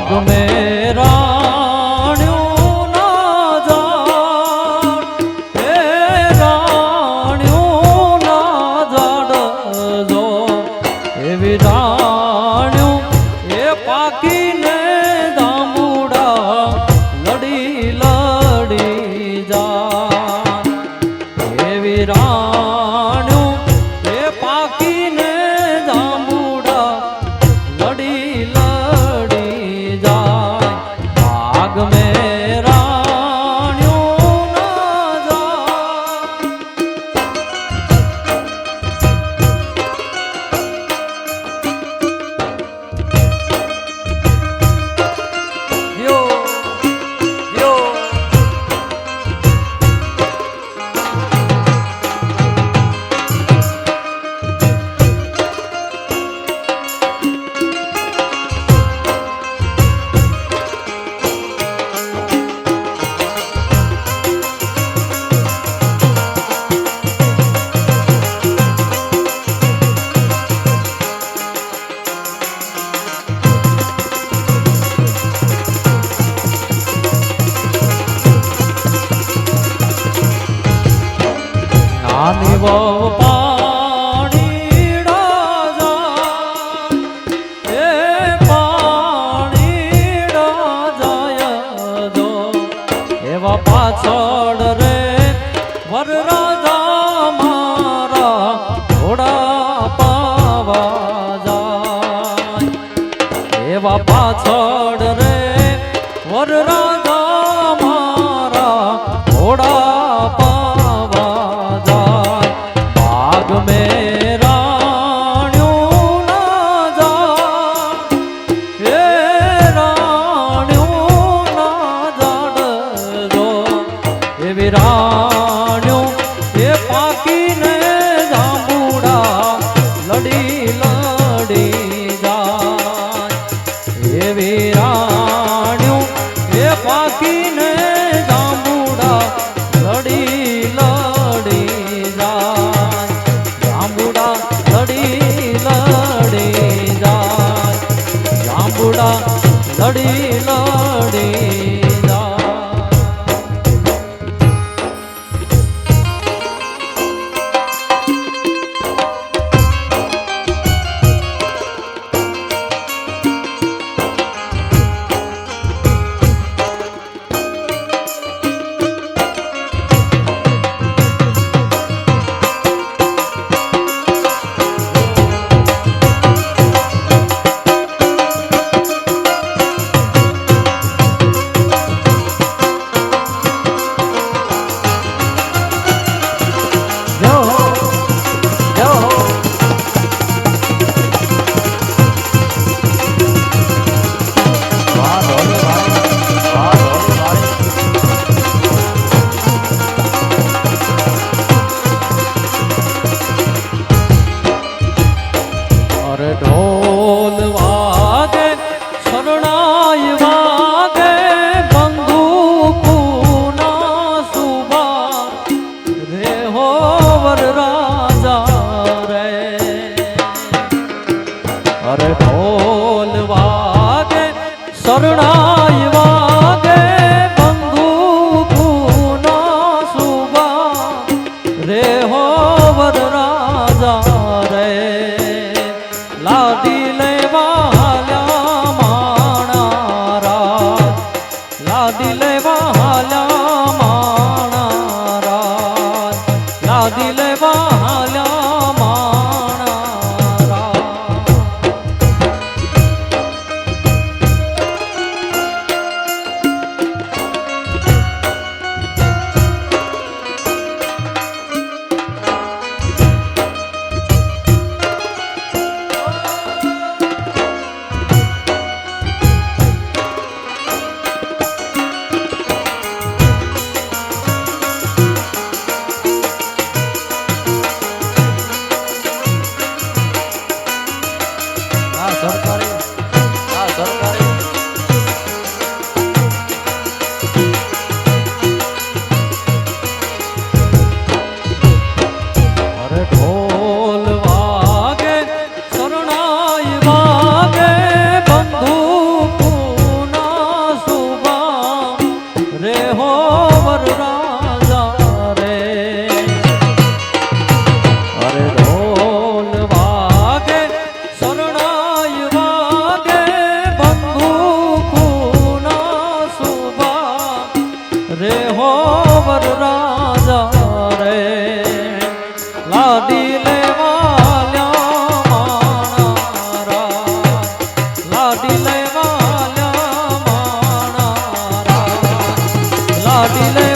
बाग में राण्यों ना जाड़ हे राण्यों ना जाड़ जो एवी राण्यों ए पाकी ने दामूड़ा लड़ी लड़ी जा एवी राण्यों ए पाकी ने दामूड़ा लड़ी लड़ी जाए बाग में राण्यों ना जाए यो यो नानी वो पानी राजा ए पानी राजा दो एवा पाछड़ रे वर राजा मारा घोड़ा पावा जाय एवा पाछड़ रे वर राजा मारा घोड़ा पावा जाय बाग में राण्यों ना जाड़ हे राण्यों ना जाड़ जो एवी राण्यों ए पाकी ने जांबूड़ा लड़ी लड़ी जाय एवी राण्यों ए पाकी ने जांबूड़ा लड़ी लड़ी जाय जांबूड़ा लड़ी लड़ी जाय जांबूड़ा लड़ी लड़ी जाय अरे ढोल वागे शरणाई वागे बंदूक ना सुबा रे हो वर राजा रे अरे ढोल वागे शरणाई वागे बंदूक ना सुबा रे हो वर राजा रे लादी ले वाल्या माणा राज लादी ले वाल्या माणा राज लादी ले वाल्या माणा राज લાદીલે